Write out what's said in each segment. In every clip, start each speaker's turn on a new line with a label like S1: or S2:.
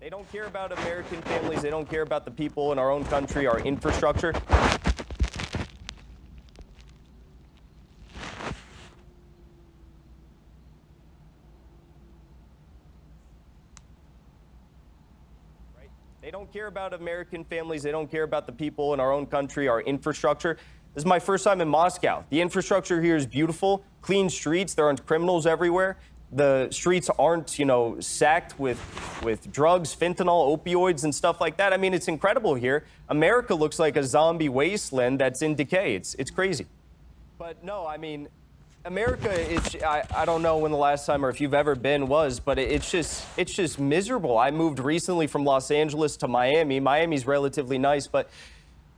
S1: They don't care about American families. They don't care about the people in our own country, our infrastructure. They don't care about American families. They don't care about the people in our own country, our infrastructure. This is my first time in Moscow. The infrastructure here is beautiful, clean streets. There aren't criminals everywhere. The streets aren't, sacked with drugs, fentanyl, opioids, and stuff like that. I mean, it's incredible here. America looks like a zombie wasteland that's in decay. It's crazy. But no, I mean, America is, I don't know when the last time or if you've ever been was, but it's just miserable. I moved recently from Los Angeles to Miami. Miami's relatively nice, but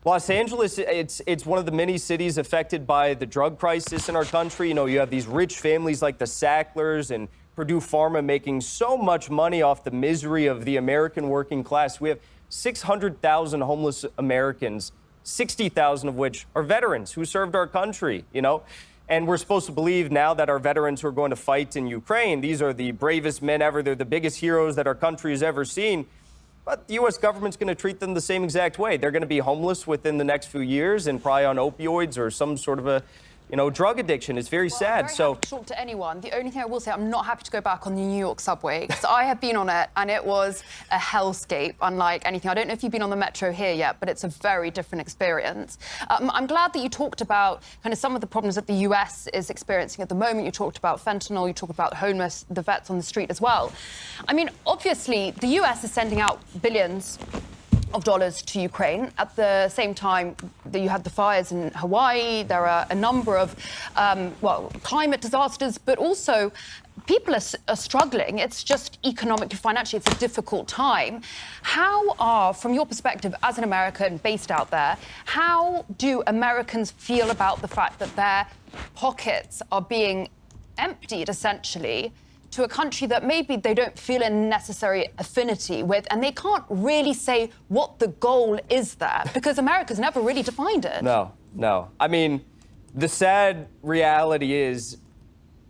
S1: Los Angeles, it's one of the many cities affected by the drug crisis in our country. You have these rich families like the Sacklers and Purdue Pharma making so much money off the misery of the American working class. We have 600,000 homeless Americans, 60,000 of which are veterans who served our country, And we're supposed to believe now that our veterans who are going to fight in Ukraine, these are the bravest men ever. They're the biggest heroes that our country has ever seen. But the U.S. government's going to treat them the same exact way. They're going to be homeless within the next few years and probably on opioids or some sort of a drug addiction. It's very sad.
S2: I'm very happy to talk to anyone. The only thing I will say, I'm not happy to go back on the New York subway because I have been on it and it was a hellscape, unlike anything. I don't know if you've been on the metro here yet, but it's a very different experience. I'm glad that you talked about kind of some of the problems that the US is experiencing at the moment. You talked about fentanyl, you talked about homeless, the vets on the street as well. I mean, obviously, the US is sending out billions of dollars to Ukraine. At the same time that you had the fires in Hawaii, there are a number of, climate disasters, but also people are struggling. It's just economically, financially, it's a difficult time. From your perspective as an American based out there, how do Americans feel about the fact that their pockets are being emptied, essentially, to a country that maybe they don't feel a necessary affinity with, and they can't really say what the goal is there, because America's never really defined it.
S1: No. I mean, the sad reality is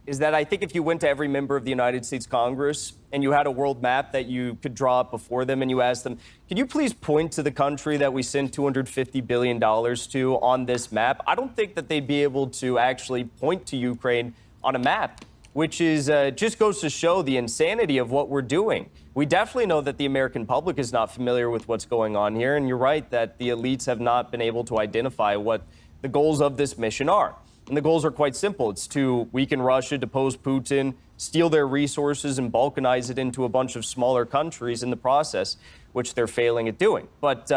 S1: that I think if you went to every member of the United States Congress and you had a world map that you could draw up before them and you asked them, could you please point to the country that we sent $250 billion to on this map? I don't think that they'd be able to actually point to Ukraine on a map, which is just goes to show the insanity of what we're doing. We definitely know that the American public is not familiar with what's going on here, and you're right that the elites have not been able to identify what the goals of this mission are. And the goals are quite simple. It's to weaken Russia, depose Putin, steal their resources, and balkanize it into a bunch of smaller countries in the process, which they're failing at doing. But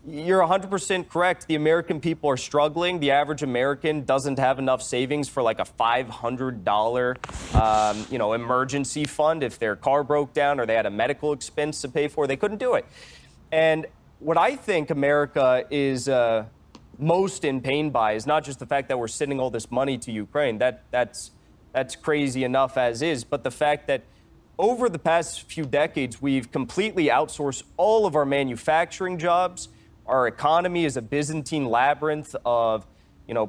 S1: you're 100% correct. The American people are struggling. The average American doesn't have enough savings for like a $500, emergency fund if their car broke down or they had a medical expense to pay for. They couldn't do it. And what I think America is most in pain by is not just the fact that we're sending all this money to Ukraine. That's crazy enough as is, but the fact that over the past few decades, we've completely outsourced all of our manufacturing jobs. Our economy is a Byzantine labyrinth of,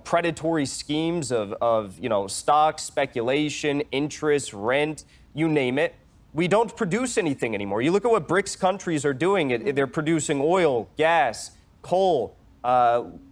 S1: predatory schemes of stock speculation, interest, rent, you name it. We don't produce anything anymore. You look at what BRICS countries are doing. They're producing oil, gas, coal,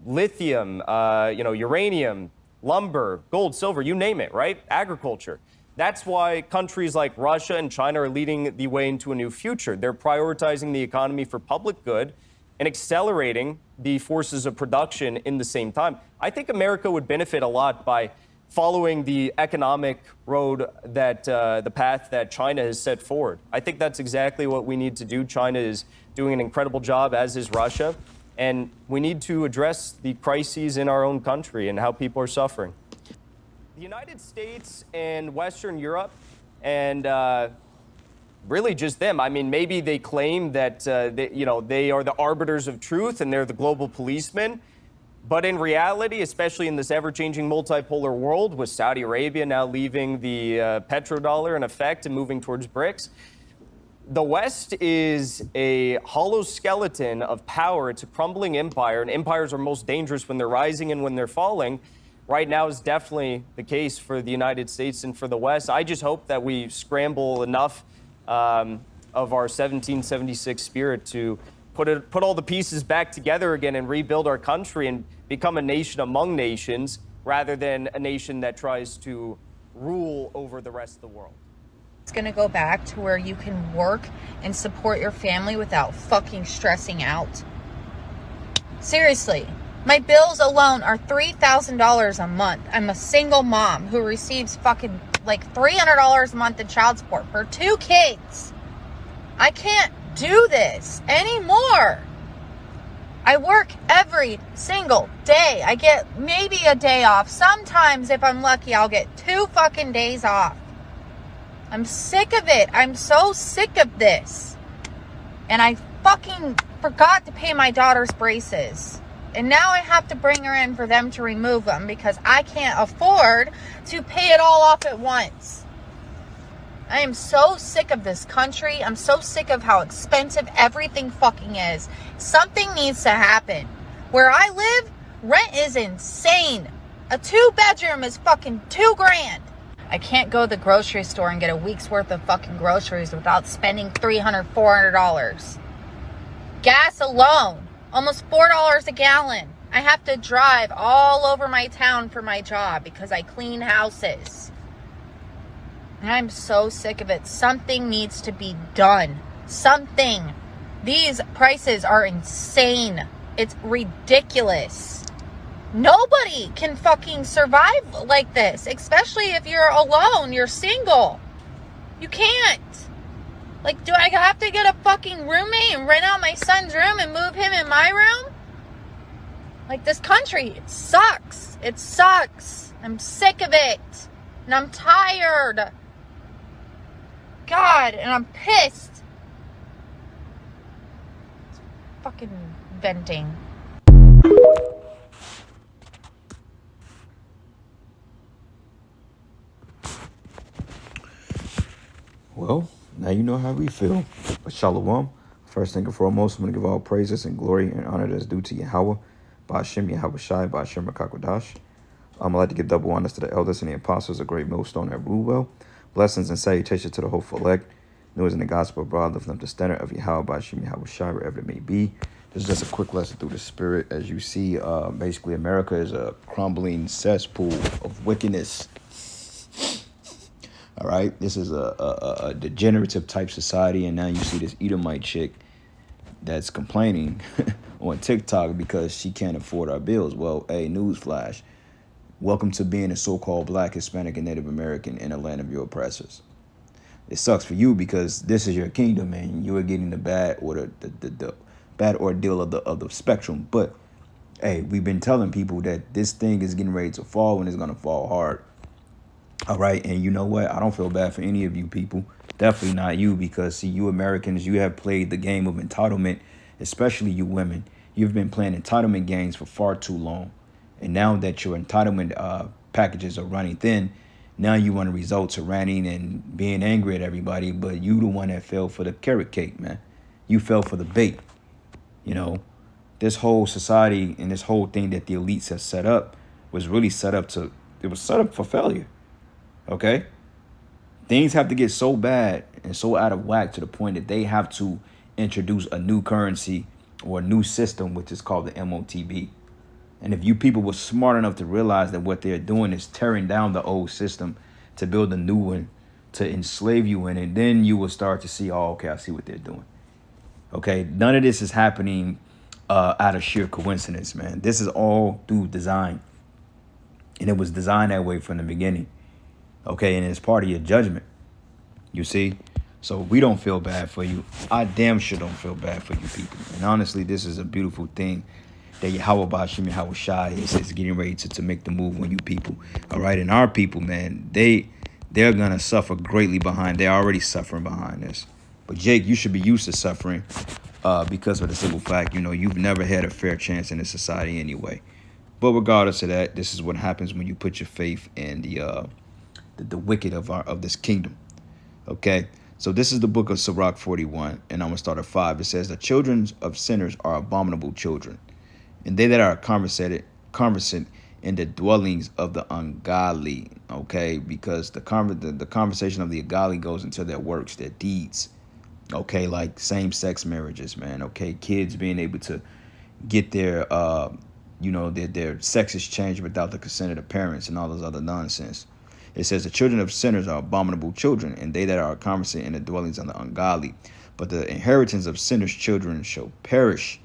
S1: lithium, uranium, lumber, gold, silver, you name it, right? Agriculture. That's why countries like Russia and China are leading the way into a new future. They're prioritizing the economy for public good and accelerating the forces of production in the same time. I think America would benefit a lot by following the economic road that the path that China has set forward. I think that's exactly what we need to do. China is doing an incredible job, as is Russia, and we need to address the crises in our own country and how people are suffering. The United States and Western Europe and really just them. I mean, maybe they claim that they are the arbiters of truth and they're the global policemen. But in reality, especially in this ever-changing multipolar world, with Saudi Arabia now leaving the petrodollar in effect and moving towards BRICS, the West is a hollow skeleton of power. It's a crumbling empire, and empires are most dangerous when they're rising and when they're falling. Right now is definitely the case for the United States and for the West. I just hope that we scramble enough of our 1776 spirit to put all the pieces back together again and rebuild our country and become a nation among nations rather than a nation that tries to rule over the rest of the world.
S3: It's going to go back to where you can work and support your family without fucking stressing out. Seriously, my bills alone are $3,000 a month. I'm a single mom who receives fucking like $300 a month in child support for 2 kids. I can't do this anymore. I work every single day. I get maybe a day off. Sometimes, if I'm lucky, I'll get 2 fucking days off. I'm sick of it. I'm so sick of this. And I fucking forgot to pay my daughter's braces. And now I have to bring her in for them to remove them because I can't afford to pay it all off at once. I am so sick of this country. I'm so sick of how expensive everything fucking is. Something needs to happen. Where I live, rent is insane. A 2-bedroom is fucking $2,000. I can't go to the grocery store and get a week's worth of fucking groceries without spending $300, $400. Gas alone, almost $4 a gallon. I have to drive all over my town for my job because I clean houses. And I'm so sick of it. Something needs to be done. Something. These prices are insane. It's ridiculous. Nobody can fucking survive like this, especially if you're alone, you're single. You can't. Like, do I have to get a fucking roommate and rent out my son's room and move him in my room? Like, this country, it sucks. It sucks. I'm sick of it. And I'm tired. God, and I'm pissed. Fucking venting.
S4: Well, now you know how we feel. But Shalom. First thing and foremost, I'm going to give all praises and glory and honor that's due to Yahweh, Ba'ashem Yahweh Shai, Ba'ashem Rakakwadash. I'd like to give double honors to the elders and the apostles, a great millstone at Rulewell. Blessings and salutations to the hopeful elect. News in the gospel abroad, lifting up the standard of Yahweh, Ba'ashem Yahweh Shai, wherever it may be. This is just a quick lesson through the spirit. As you see, basically America is a crumbling cesspool of wickedness. All right, this is a degenerative type society, and now you see this Edomite chick that's complaining on TikTok because she can't afford our bills. Well, hey, newsflash. Welcome to being a so-called Black, Hispanic, and Native American in the land of your oppressors. It sucks for you because this is your kingdom, and you are getting the bad or the bad ordeal of the spectrum. But hey, we've been telling people that this thing is getting ready to fall, and it's gonna fall hard. All right, and you know what? I don't feel bad for any of you people. Definitely not you, because see, you Americans, you have played the game of entitlement, especially you women. You've been playing entitlement games for far too long. And now that your entitlement packages are running thin, now you want to resort to ranting and being angry at everybody, but you the one that fell for the carrot cake, man. You fell for the bait. You know, this whole society and this whole thing that the elites have set up was really set up for failure. Okay? Things have to get so bad and so out of whack to the point that they have to introduce a new currency or a new system, which is called the MOTB. And if you people were smart enough to realize that what they're doing is tearing down the old system to build a new one, to enslave you in it, then you will start to see, oh, okay, I see what they're doing. Okay? None of this is happening out of sheer coincidence, man. This is all through design. And it was designed that way from the beginning. Okay, and it's part of your judgment, you see? So we don't feel bad for you. I damn sure don't feel bad for you people. And honestly, this is a beautiful thing that Yahweh Ba'ashem Yahweh Shai is getting ready to make the move on you people. All right, and our people, man, they're going to suffer greatly behind. They're already suffering behind this. But Jake, you should be used to suffering because of the simple fact, you know, you've never had a fair chance in this society anyway. But regardless of that, this is what happens when you put your faith in the wicked of this kingdom. Okay, so this is the book of Sirach 41, and I'm gonna start at 5. It says, the children of sinners are abominable children, and they that are conversant in the dwellings of the ungodly. Okay, because the conversation of the ungodly goes into their works, their deeds. Okay, like same-sex marriages, man. Okay, kids being able to get their their sexes changed without the consent of the parents and all those other nonsense. It says the children of sinners are abominable children, and they that are conversant in the dwellings of the ungodly. But the inheritance of sinners' children shall perish,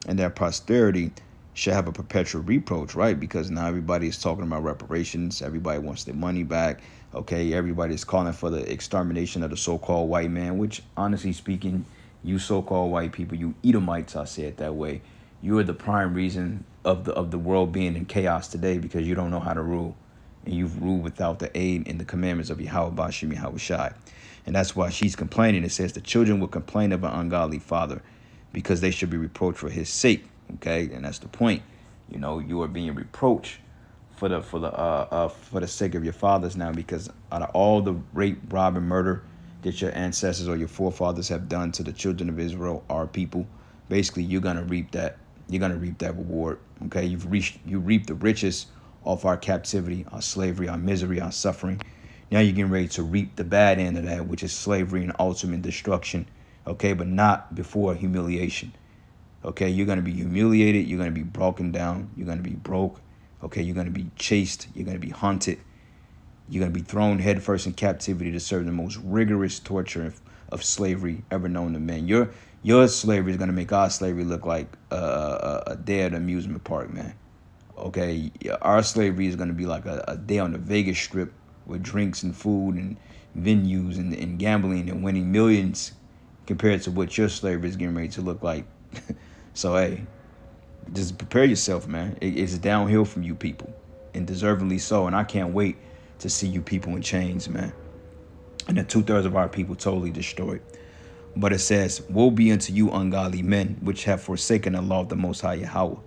S4: and their posterity shall have a perpetual reproach, right? Because now everybody is talking about reparations. Everybody wants their money back. Okay, everybody's calling for the extermination of the so-called white man, which, honestly speaking, you so-called white people, you Edomites, I say it that way, you are the prime reason of the world being in chaos today, because you don't know how to rule. And you've ruled without the aid and the commandments of Yahweh Bashim Yahweh Shai. And that's why she's complaining. It says the children will complain of an ungodly father because they should be reproached for his sake. Okay, and that's the point. You know, you are being reproached for the sake of your fathers now, because out of all the rape, rob, and murder that your ancestors or your forefathers have done to the children of Israel, our people, basically you're gonna reap that. You're gonna reap that reward. Okay, you reap the riches off our captivity, our slavery, our misery, our suffering. Now you're getting ready to reap the bad end of that, which is slavery and ultimate destruction. Okay, but not before humiliation. Okay, you're going to be humiliated. You're going to be broken down. You're going to be broke. Okay, you're going to be chased. You're going to be hunted. You're going to be thrown headfirst in captivity to serve the most rigorous torture of slavery ever known to men. Your slavery is going to make our slavery look like a day at an amusement park, man. Okay, our slavery is going to be like a day on the Vegas Strip with drinks and food and venues and gambling and winning millions, compared to what your slavery is getting ready to look like. So, hey, just prepare yourself, man. It's downhill from you people, and deservingly so. And I can't wait to see you people in chains, man. And the 2/3 of our people totally destroyed. But it says, woe be unto you, ungodly men, which have forsaken the law of the Most High Yahweh.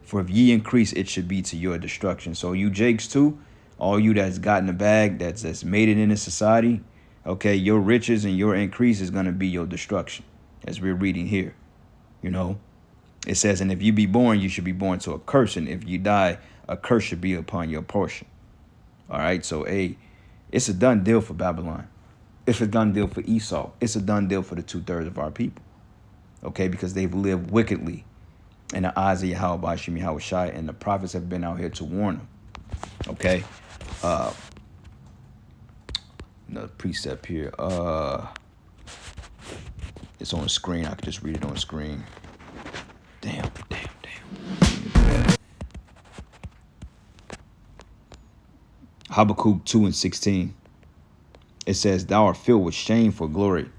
S4: For if ye increase, it should be to your destruction. So you Jakes too, all you that's gotten the bag, that's made it in this society, okay, your riches and your increase is going to be your destruction, as we're reading here. You know, it says, and if you be born, you should be born to a curse. And if you die, a curse should be upon your portion. All right. So, hey, it's a done deal for Babylon. It's a done deal for Esau. It's a done deal for the 2/3 of our people. Okay. Because they've lived wickedly in the eyes of Yahweh Bashim Yahweh Shai, and the prophets have been out here to warn them. Okay. Another precept here. It's on the screen. I could just read it on the screen. Damn. Habakkuk 2:16. It says, thou art filled with shame for glory.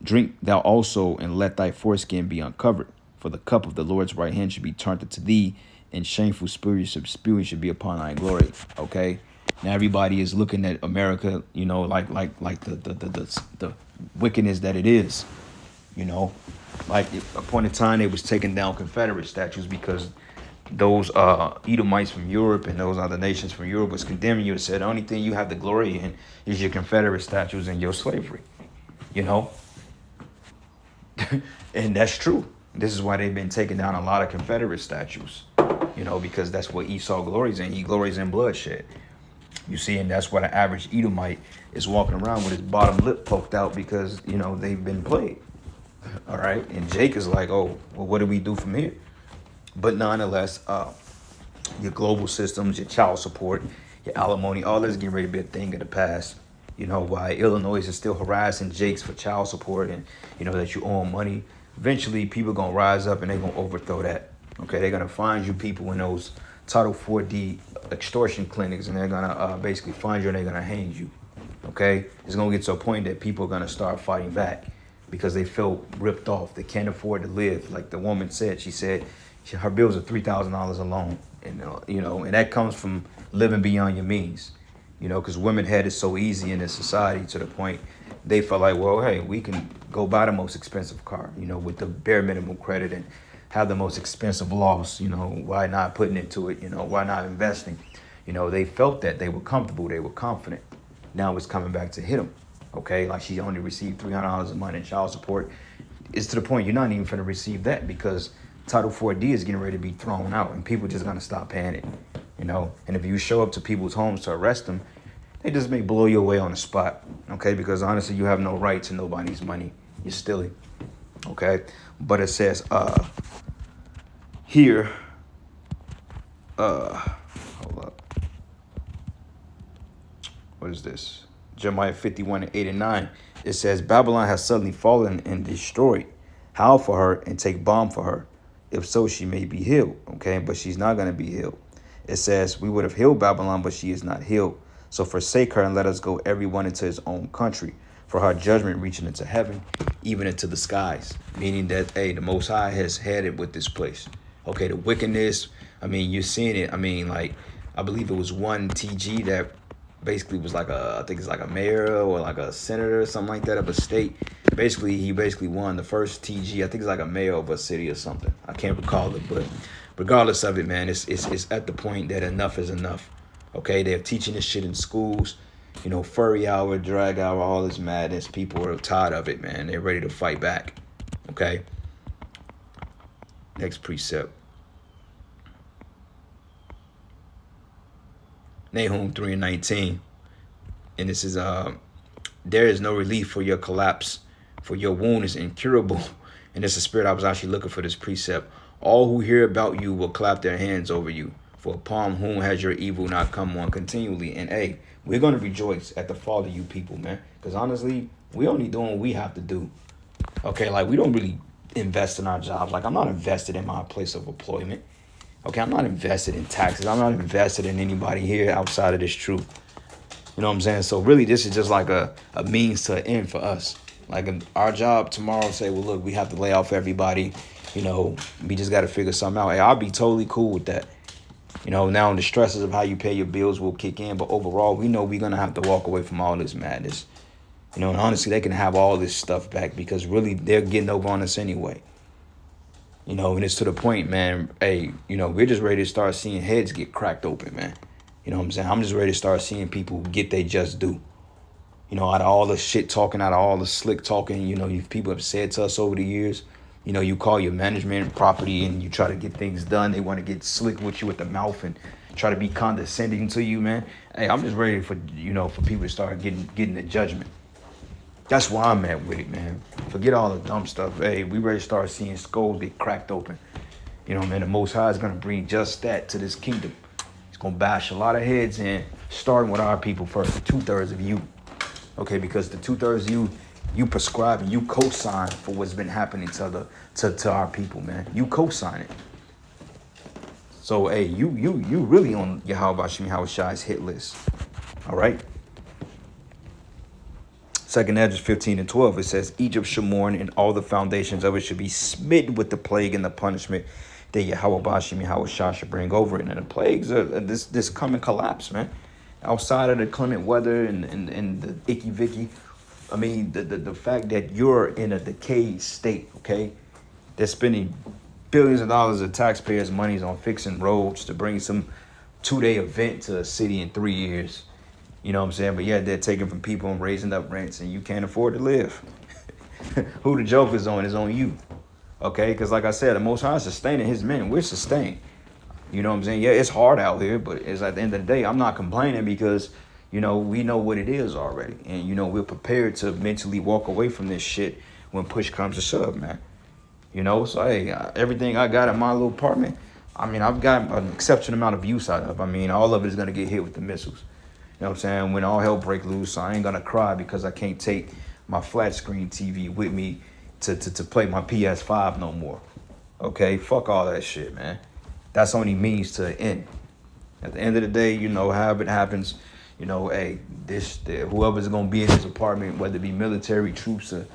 S4: Drink thou also, and let thy foreskin be uncovered. For the cup of the Lord's right hand should be turned unto thee, and shameful spewing should be upon thy glory. Okay. Now everybody is looking at America, you know, like the wickedness that it is. You know, like a point in time they was taking down Confederate statues because those Edomites from Europe and those other nations from Europe was condemning you and said the only thing you have to glory in is your Confederate statues and your slavery. You know, and that's true. This is why they've been taking down a lot of Confederate statues. You know, because that's what Esau glories in. He glories in bloodshed. You see, and that's why the average Edomite is walking around with his bottom lip poked out because, you know, they've been played. All right. And Jake is like, oh, well, what do we do from here? But nonetheless, your global systems, your child support, your alimony, all this is getting ready to be a thing of the past. You know, why Illinois is still harassing Jakes for child support and, you know, that you owe money. Eventually, people are going to rise up and they're going to overthrow that. Okay, they're going to find you people in those Title 4D extortion clinics, and they're going to basically find you and they're going to hang you. Okay, it's going to get to a point that people are going to start fighting back because they feel ripped off. They can't afford to live. Like the woman said, she said her bills are $3,000 alone. And, you know, and that comes from living beyond your means, you know, because women had it so easy in this society to the point they felt like, well, hey, we can go buy the most expensive car, you know, with the bare minimum credit and have the most expensive loss, you know, why not putting into it, you know, why not investing? You know, they felt that they were comfortable, they were confident. Now it's coming back to hit them, okay? Like she only received $300 a month in child support. It's to the point you're not even going to receive that because Title 4D is getting ready to be thrown out and people just going to stop paying it, you know? And if you show up to people's homes to arrest them, they just may blow you away on the spot, okay? Because honestly, you have no right to nobody's money. You're stealing. Okay? But it says here, hold up. What is this? Jeremiah 51:8-9. It says, Babylon has suddenly fallen and destroyed. Howl for her and take balm for her. If so, she may be healed. Okay, but she's not going to be healed. It says, we would have healed Babylon, but she is not healed. So forsake her and let us go everyone into his own country. For her judgment reaching into heaven, even into the skies. Meaning that, hey, the Most High has had it with this place. Okay, the wickedness, I mean, you're seeing it. I mean, like, I believe it was one TG that basically was like I think it's like a mayor or like a senator or something like that of a state. Basically, he basically won the first TG. I think it's like a mayor of a city or something. I can't recall it, but regardless of it, man, it's at the point that enough is enough. Okay, they're teaching this shit in schools. You know, furry hour, drag hour, all this madness. People are tired of it, man. They're ready to fight back. Okay. Next precept. Nahum 3:19. And this is there is no relief for your collapse, for your wound is incurable. And it's the spirit. I was actually looking for this precept. All who hear about you will clap their hands over you. For upon whom has your evil not come on continually? And hey, we're going to rejoice at the fall of you people, man. Because honestly, we only doing what we have to do. Okay, like we don't really invest in our jobs. Like I'm not invested in my place of employment. Okay, I'm not invested in taxes. I'm not invested in anybody here outside of this truth. You know what I'm saying? So really, this is just like a means to an end for us. Like our job tomorrow, say, well, look, we have to lay off everybody. You know, we just got to figure something out. Hey, I'll be totally cool with that. You know, now the stresses of how you pay your bills will kick in. But overall, we know we're going to have to walk away from all this madness. You know, and honestly, they can have all this stuff back because really they're getting over on us anyway. You know, and it's to the point, man, hey, you know, we're just ready to start seeing heads get cracked open, man. You know what I'm saying? I'm just ready to start seeing people get their just due. You know, out of all the shit talking, out of all the slick talking, you know, people have said to us over the years, you know, you call your management property and you try to get things done. They want to get slick with you with the mouth and try to be condescending to you, man. Hey, I'm just ready for, you know, for people to start getting the judgment. That's why I'm at with it, man. Forget all the dumb stuff. Hey, we ready to start seeing skulls get cracked open. You know, man, the Most High is going to bring just that to this kingdom. He's going to bash a lot of heads in, starting with our people first, the 2/3 of you. Okay, because the 2/3 of you prescribe and you co-sign for what's been happening to our people, man. You co-sign it. So, hey, you really on Yahweh Hashem Yahushai's hit list. All right? 2nd Esdras 15:12, it says, Egypt shall mourn, and all the foundations of it should be smitten with the plague and the punishment that Yahweh Hashem Yahushai should bring over it. And the plagues are this coming collapse, man. Outside of the clement weather and the icky vicky, I mean, the fact that you're in a decayed state, okay? They're spending billions of dollars of taxpayers' monies on fixing roads to bring some 2-day event to a city in 3 years. You know what I'm saying? But yeah, they're taking from people and raising up rents and you can't afford to live. Who the joke is on you. Okay? Because like I said, the Most High is sustaining his men. We're sustained. You know what I'm saying? Yeah, it's hard out here, but it's at the end of the day, I'm not complaining because, you know, we know what it is already. And, you know, we're prepared to mentally walk away from this shit when push comes to shove, man. You know, so hey, everything I got in my little apartment, I mean, I've got an exceptional amount of use out of. I mean, all of it is going to get hit with the missiles. You know what I'm saying? When all hell break loose, I ain't gonna cry because I can't take my flat screen TV with me to play my PS5 no more. Okay? Fuck all that shit, man. That's only means to an end. At the end of the day, you know, however it happens, you know, hey, whoever's gonna be in this apartment, whether it be military troops or,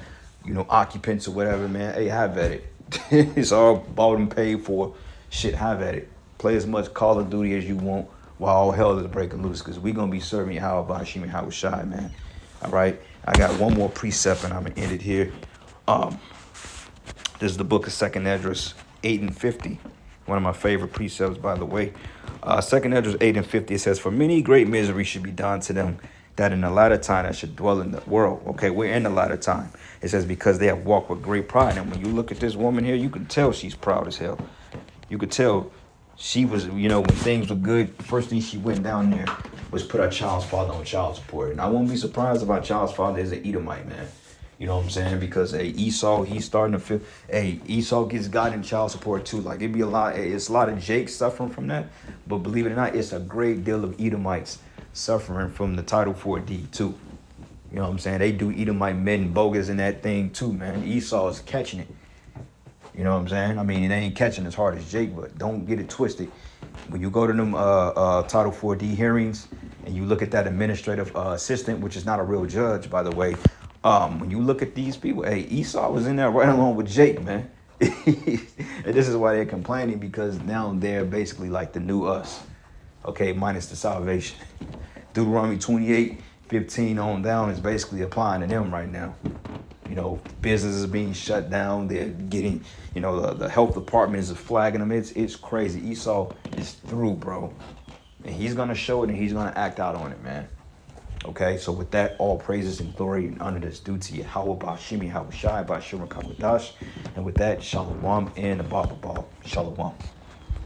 S4: you know, occupants or whatever, man, hey, have at it. It's all bought and paid for. Shit, have at it. Play as much Call of Duty as you want. While all hell is breaking loose, because we're going to be serving Yahweh Hashem Yahushai, man. All right? I got one more precept, and I'm going to end it here. This is the book of 2nd Esdras 8:50. One of my favorite precepts, by the way. 2nd Esdras 8:50, it says, For many great misery should be done to them, that in the latter time I should dwell in the world. Okay, we're in the latter time. It says, because they have walked with great pride. And when you look at this woman here, you can tell she's proud as hell. You could tell. She was, you know, when things were good, the first thing she went down there was put her child's father on child support. And I won't be surprised if our child's father is an Edomite, man. You know what I'm saying? Because Esau, he's starting to feel. Esau gets God in child support too. Like it'd be it's a lot of Jake suffering from that. But believe it or not, it's a great deal of Edomites suffering from the Title 4D too. You know what I'm saying? They do Edomite men bogus in that thing too, man. Esau is catching it. You know what I'm saying? I mean, they ain't catching as hard as Jake, but don't get it twisted. When you go to them Title 4D hearings and you look at that administrative assistant, which is not a real judge, by the way, when you look at these people, Esau was in there right along with Jake, man. And this is why they're complaining, because now they're basically like the new us, okay, minus the salvation. Deuteronomy 28:15 on down is basically applying to them right now. You know, businesses being shut down. They're getting, you know, the health department is flagging them. It's crazy. Esau is through, bro. And he's going to show it and he's going to act out on it, man. Okay, so with that, all praises and glory and honor that's due to Yahweh, Ba'ashimi, Yahushai, Ba'ashim, Kabadash. And with that, Shalom and Abba. Shalom.